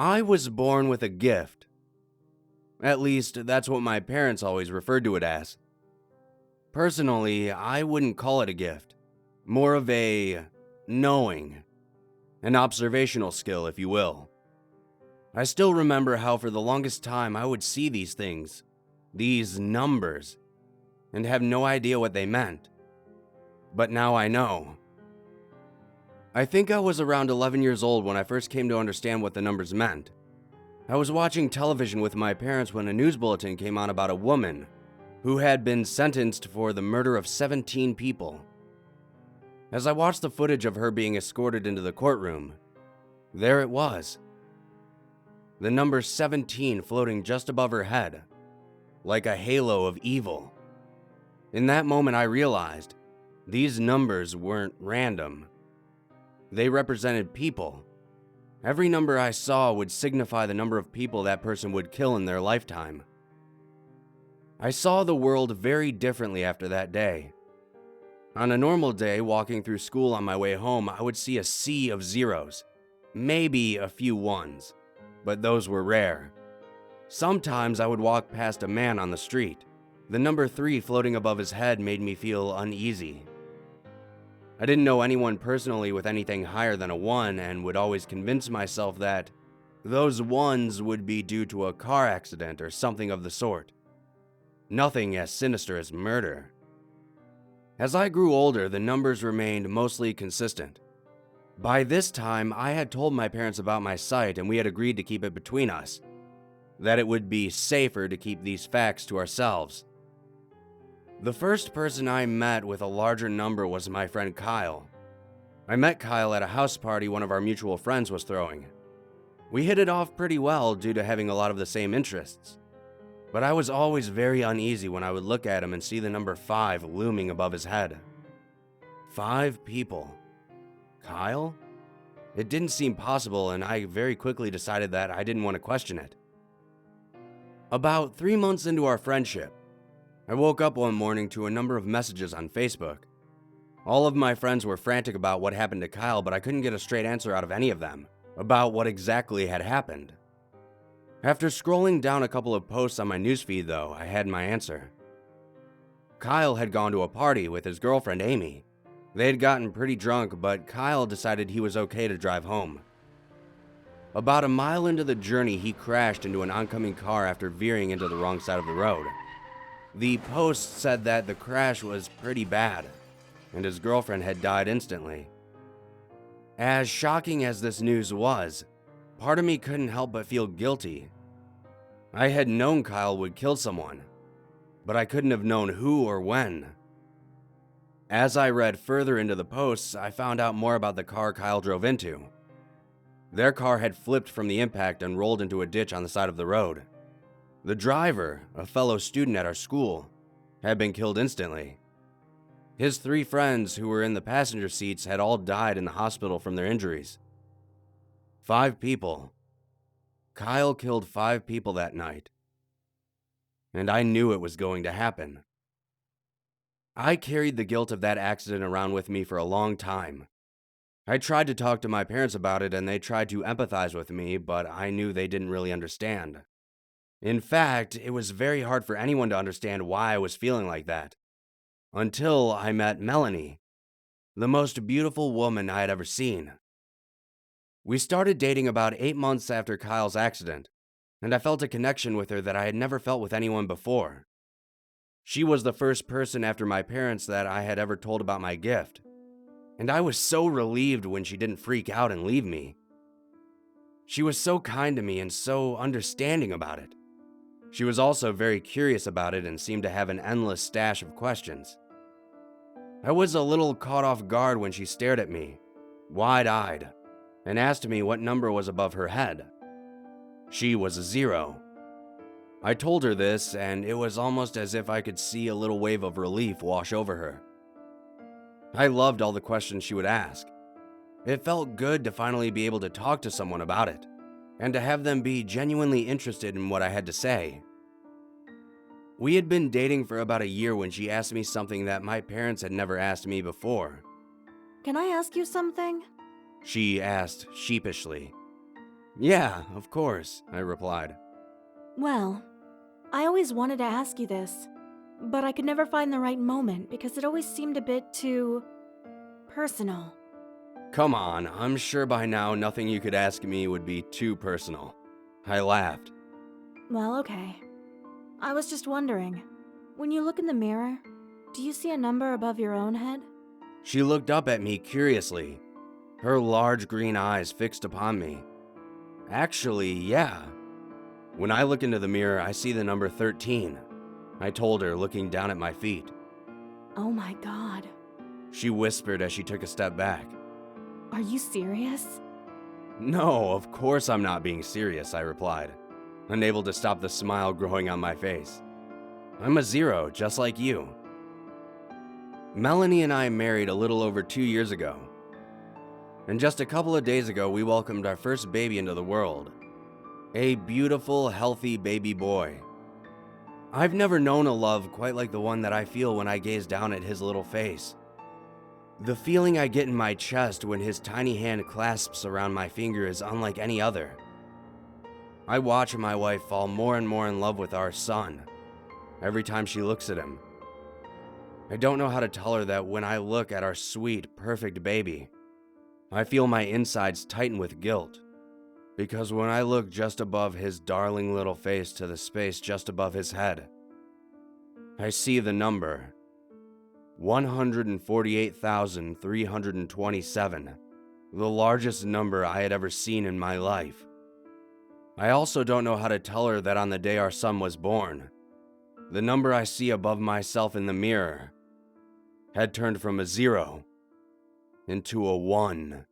I was born with a gift. At least, that's what my parents always referred to it as. Personally, I wouldn't call it a gift. More of a knowing. An observational skill, if you will. I still remember how for the longest time I would see these things, these numbers, and have no idea what they meant. But now I know. I think I was around 11 years old when I first came to understand what the numbers meant. I was watching television with my parents when a news bulletin came on about a woman who had been sentenced for the murder of 17 people. As I watched the footage of her being escorted into the courtroom, there it was. The number 17 floating just above her head, like a halo of evil. In that moment I realized these numbers weren't random. They represented people. Every number I saw would signify the number of people that person would kill in their lifetime. I saw the world very differently after that day. On a normal day, walking through school on my way home, I would see a sea of zeros, maybe a few ones, but those were rare. Sometimes I would walk past a man on the street. The number 3 floating above his head made me feel uneasy. I didn't know anyone personally with anything higher than a 1 and would always convince myself that those 1s would be due to a car accident or something of the sort. Nothing as sinister as murder. As I grew older, the numbers remained mostly consistent. By this time, I had told my parents about my sight and we had agreed to keep it between us, that it would be safer to keep these facts to ourselves. The first person I met with a larger number was my friend Kyle. I met Kyle at a house party one of our mutual friends was throwing. We hit it off pretty well due to having a lot of the same interests. But I was always very uneasy when I would look at him and see the number 5 looming above his head. 5 people. Kyle? It didn't seem possible and I very quickly decided that I didn't want to question it. About 3 months into our friendship, I woke up one morning to a number of messages on Facebook. All of my friends were frantic about what happened to Kyle, but I couldn't get a straight answer out of any of them about what exactly had happened. After scrolling down a couple of posts on my newsfeed, though, I had my answer. Kyle had gone to a party with his girlfriend Amy. They had gotten pretty drunk, but Kyle decided he was okay to drive home. About a mile into the journey, he crashed into an oncoming car after veering into the wrong side of the road. The post said that the crash was pretty bad, and his girlfriend had died instantly. As shocking as this news was, part of me couldn't help but feel guilty. I had known Kyle would kill someone, but I couldn't have known who or when. As I read further into the posts, I found out more about the car Kyle drove into. Their car had flipped from the impact and rolled into a ditch on the side of the road. The driver, a fellow student at our school, had been killed instantly. His 3 friends who were in the passenger seats had all died in the hospital from their injuries. 5 people. Kyle killed 5 people that night. And I knew it was going to happen. I carried the guilt of that accident around with me for a long time. I tried to talk to my parents about it and they tried to empathize with me, but I knew they didn't really understand. In fact, it was very hard for anyone to understand why I was feeling like that. Until I met Melanie, the most beautiful woman I had ever seen. We started dating about 8 months after Kyle's accident, and I felt a connection with her that I had never felt with anyone before. She was the first person after my parents that I had ever told about my gift, and I was so relieved when she didn't freak out and leave me. She was so kind to me and so understanding about it. She was also very curious about it and seemed to have an endless stash of questions. I was a little caught off guard when she stared at me, wide-eyed, and asked me what number was above her head. She was a 0. I told her this, and it was almost as if I could see a little wave of relief wash over her. I loved all the questions she would ask. It felt good to finally be able to talk to someone about it, and to have them be genuinely interested in what I had to say. We had been dating for about a year when she asked me something that my parents had never asked me before. Can I ask you something? She asked sheepishly. Yeah, of course, I replied. Well, I always wanted to ask you this, but I could never find the right moment because it always seemed a bit too personal. Come on, I'm sure by now nothing you could ask me would be too personal. I laughed. Well, okay. I was just wondering, when you look in the mirror, do you see a number above your own head? She looked up at me curiously, her large green eyes fixed upon me. Actually, yeah. When I look into the mirror, I see the number 13. I told her, looking down at my feet. Oh my god. She whispered as she took a step back. Are you serious? No, of course I'm not being serious, I replied, unable to stop the smile growing on my face. I'm a 0, just like you. Melanie and I married a little over 2 years ago. And just a couple of days ago, we welcomed our first baby into the world. A beautiful, healthy baby boy. I've never known a love quite like the one that I feel when I gaze down at his little face. The feeling I get in my chest when his tiny hand clasps around my finger is unlike any other. I watch my wife fall more and more in love with our son every time she looks at him. I don't know how to tell her that when I look at our sweet, perfect baby, I feel my insides tighten with guilt. Because when I look just above his darling little face to the space just above his head, I see the number 148,327, the largest number I had ever seen in my life. I also don't know how to tell her that on the day our son was born, the number I see above myself in the mirror had turned from a 0 into a 1.